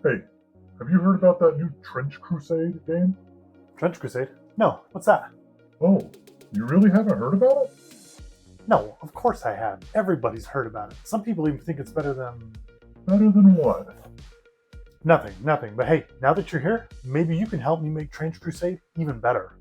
Hey, have you heard about that new Trench Crusade game? Trench Crusade? No, what's that? Oh, you really haven't heard about it? No, of course I have. Everybody's heard about it. Some people even think it's better than Better than what? nothing. But hey, now that you're here, maybe you can help me make Trench Crusade even better.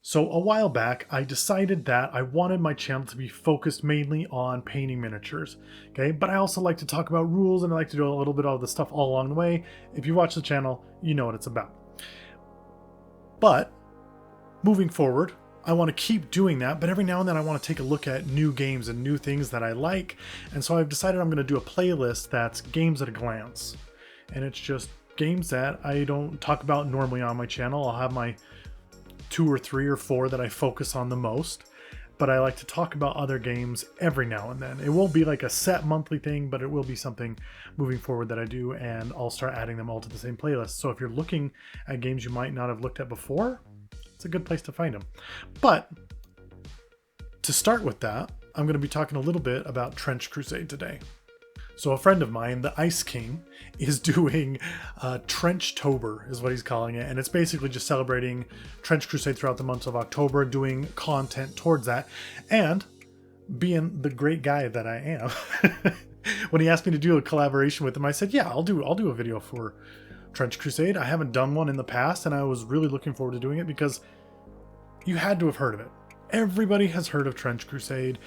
So a while back, I decided that I wanted my channel to be focused mainly on painting miniatures, okay? But I also like to talk about rules and I like to do a little bit of the stuff all along the way. If you watch the channel, you know what it's about. But moving forward, I want to keep doing that, but every now and then I want to take a look at new games and new things that I like. And so I've decided I'm going to do a playlist that's games at a glance. And it's just games that I don't talk about normally on my channel. I'll have my 2 or 3 or 4 that I focus on the most, but I like to talk about other games every now and then. It won't be like a set monthly thing, but it will be something moving forward that I do, and I'll start adding them all to the same playlist. So if you're looking at games you might not have looked at before, it's a good place to find them. But to start with that, I'm going to be talking a little bit about Trench Crusade today. So a friend of mine, the Ice King, is doing Trechtober is what he's calling it. And it's basically just celebrating Trench Crusade throughout the months of October, doing content towards that. And being the great guy that I am, when he asked me to do a collaboration with him, I said, yeah, I'll do a video for Trench Crusade. I haven't done one in the past, and I was really looking forward to doing it because you had to have heard of it. Everybody has heard of Trench Crusade,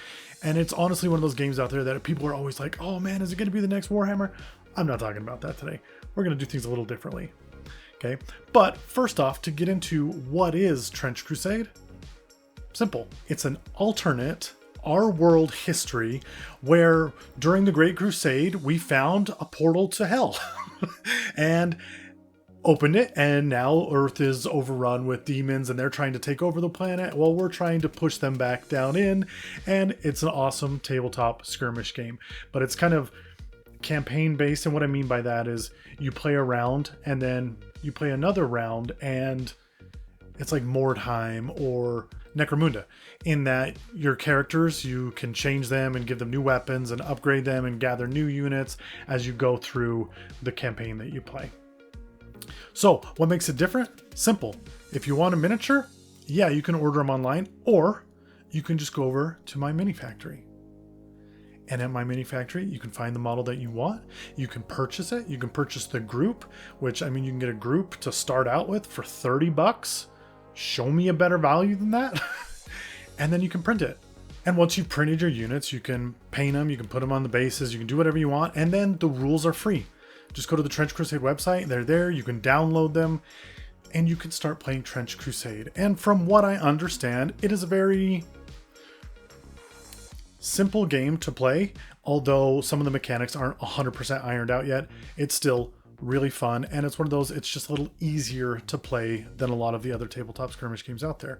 and it's honestly one of those games out there that people are always like, oh man, is it going to be the next Warhammer? I'm not talking about that today. We're going to do things a little differently. Okay, but first off, to get into what is Trench Crusade, simple. It's an alternate our world history where during the Great Crusade, we found a portal to hell and opened it, and now Earth is overrun with demons and they're trying to take over the planet while we're trying to push them back down in. And it's an awesome tabletop skirmish game, but it's kind of campaign based. And what I mean by that is you play a round and then you play another round, and it's like Mordheim or Necromunda, in that your characters, you can change them and give them new weapons and upgrade them and gather new units as you go through the campaign that you play. So what makes it different? Simple. If you want a miniature, yeah, you can order them online, or you can just go over to my mini factory. And at my mini factory, you can find the model that you want. You can purchase it. You can purchase the group, which, I mean, you can get a group to start out with for $30. Show me a better value than that. And then you can print it. And once you've printed your units, you can paint them, you can put them on the bases, you can do whatever you want. And then the rules are free. Just go to the Trench Crusade website. They're there. You can download them and you can start playing Trench Crusade. And from what I understand, it is a very simple game to play. Although some of the mechanics aren't 100% ironed out yet, it's still really fun. And it's one of those, it's just a little easier to play than a lot of the other tabletop skirmish games out there,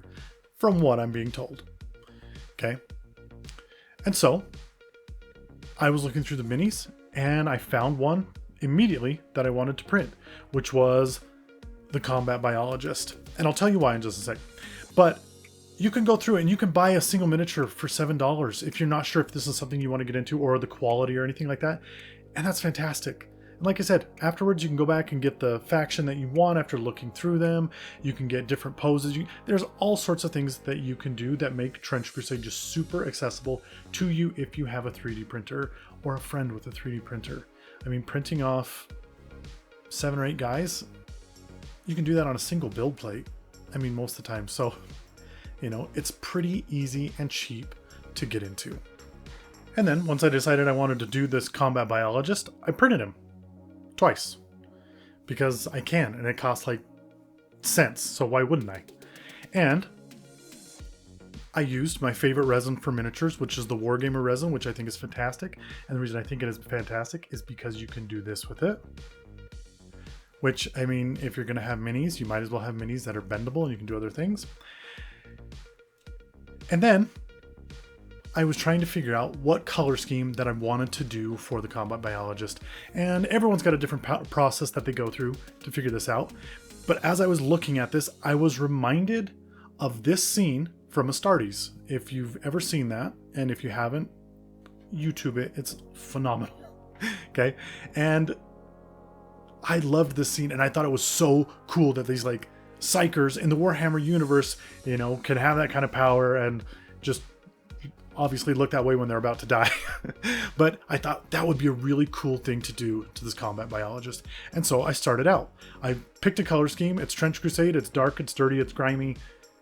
from what I'm being told. Okay. And so I was looking through the minis and I found one immediately that I wanted to print, which was the Combat Biologist. And I'll tell you why in just a sec. But you can go through it and you can buy a single miniature for $7 if you're not sure if this is something you want to get into or the quality or anything like that. And that's fantastic. And like I said, afterwards you can go back and get the faction that you want after looking through them. You can get different poses. There's all sorts of things that you can do that make Trench Crusade just super accessible to you if you have a 3D printer or a friend with a 3D printer. I mean, printing off 7 or 8 guys, you can do that on a single build plate. I mean, most of the time. So, you know, it's pretty easy and cheap to get into. And then once I decided I wanted to do this Combat Biologist, I printed him twice because I can, and it costs like cents. So why wouldn't I? And I used my favorite resin for miniatures, which is the Wargamer resin, which I think is fantastic. And the reason I think it is fantastic is because you can do this with it. Which, I mean, if you're going to have minis, you might as well have minis that are bendable and you can do other things. And then I was trying to figure out what color scheme that I wanted to do for the combat biologist. And everyone's got a different process that they go through to figure this out. But as I was looking at this, I was reminded of this scene from Astartes. If you've ever seen that, and if you haven't, YouTube it. It's phenomenal. Okay. And I loved this scene, and I thought it was so cool that these like psychers in the Warhammer universe, you know, can have that kind of power and just obviously look that way when they're about to die. But I thought that would be a really cool thing to do to this combat biologist. And so I started out. I picked a color scheme. It's Trench Crusade. It's dark, it's dirty, it's grimy.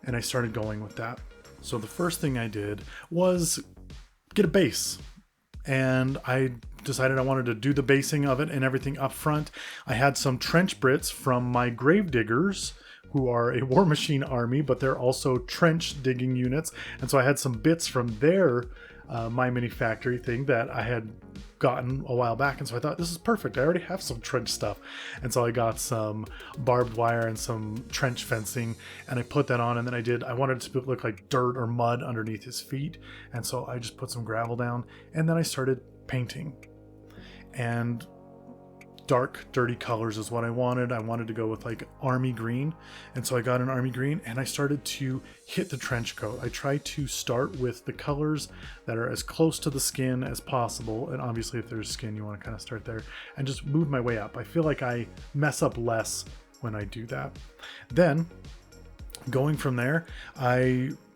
And I started going with that. So the first thing I did was get a base. And I decided I wanted to do the basing of it and everything up front. I had some trench Brits from my Gravediggers, who are a Warmachine army, but they're also trench digging units. And so I had some bits from their My Mini Factory thing that I had gotten a while back. And so I thought, this is perfect. I already have some trench stuff. And so I got some barbed wire and some trench fencing, and I put that on. And then I wanted it to look like dirt or mud underneath his feet. And so I just put some gravel down, and then I started painting. And dark, dirty colors is what I wanted. I wanted to go with like army green. And so I got an army green, and I started to hit the trench coat. I tried to start with the colors that are as close to the skin as possible. And obviously if there's skin, you want to kind of start there and just move my way up. I feel like I mess up less when I do that. Then going from there,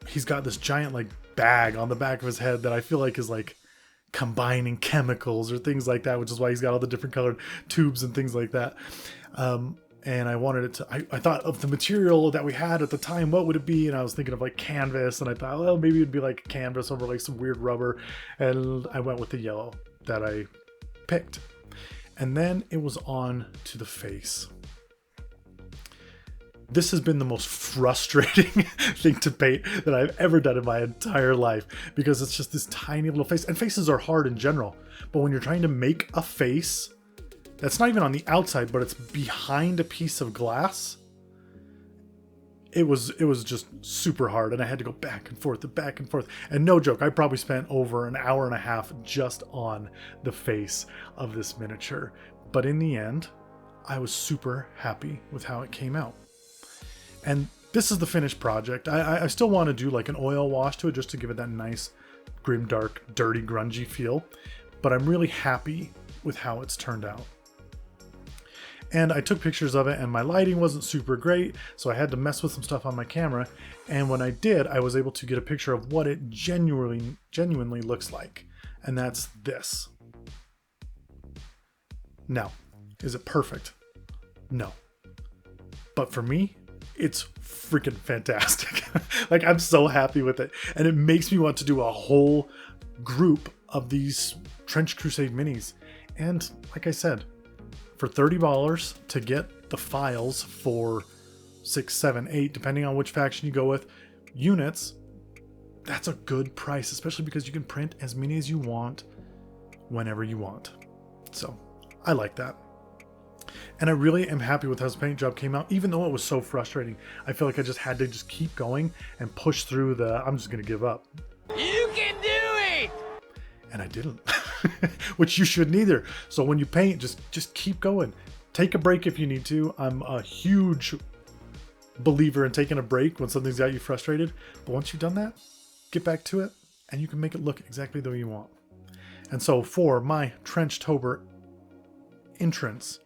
he's got this giant like bag on the back of his head that I feel like is like combining chemicals or things like that, which is why he's got all the different colored tubes and things like that. And I wanted it to, I thought of the material that we had at the time, what would it be? And I was thinking of like canvas, and I thought, well, maybe it'd be like canvas over like some weird rubber. And I went with the yellow that I picked. And then it was on to the face. This has been the most frustrating thing to paint that I've ever done in my entire life, because it's just this tiny little face, and faces are hard in general. But when you're trying to make a face that's not even on the outside, but it's behind a piece of glass, it was just super hard, and I had to go back and forth and back and forth. And no joke, I probably spent over an hour and a half just on the face of this miniature. But in the end, I was super happy with how it came out. And this is the finished project. I still want to do like an oil wash to it just to give it that nice, grim, dark, dirty, grungy feel. But I'm really happy with how it's turned out. And I took pictures of it, and my lighting wasn't super great, so I had to mess with some stuff on my camera. And when I did, I was able to get a picture of what it genuinely looks like. And that's this. Now, is it perfect? No. But for me, it's freaking fantastic. Like, I'm so happy with it. And it makes me want to do a whole group of these Trench Crusade minis. And like I said, for $30 to get the files for 6, 7, 8, depending on which faction you go with, units, that's a good price, especially because you can print as many as you want whenever you want. So I like that. And I really am happy with how this paint job came out, even though it was so frustrating. I feel like I just had to just keep going and push through the, I'm just going to give up. You can do it! And I didn't, which you shouldn't either. So when you paint, just keep going. Take a break if you need to. I'm a huge believer in taking a break when something's got you frustrated. But once you've done that, get back to it, and you can make it look exactly the way you want. And so for my Trechtober entrance,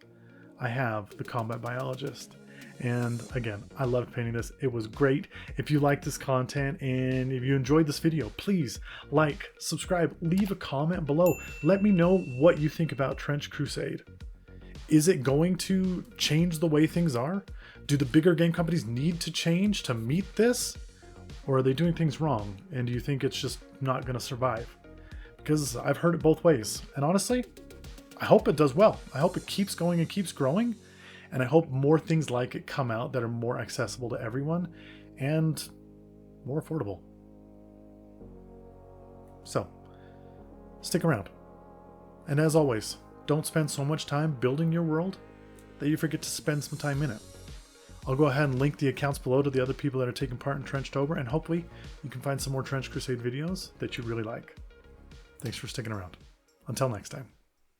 I have the combat biologist. And again, I loved painting this. It was great. If you like this content and if you enjoyed this video, please like, subscribe, leave a comment below. Let me know what you think about Trench Crusade. Is it going to change the way things are? Do the bigger game companies need to change to meet this? Or are they doing things wrong? And do you think it's just not going to survive? Because I've heard it both ways. And honestly, I hope it does well. I hope it keeps going and keeps growing. And I hope more things like it come out that are more accessible to everyone and more affordable. So, stick around. And as always, don't spend so much time building your world that you forget to spend some time in it. I'll go ahead and link the accounts below to the other people that are taking part in Trenchtober, and hopefully you can find some more Trench Crusade videos that you really like. Thanks for sticking around. Until next time.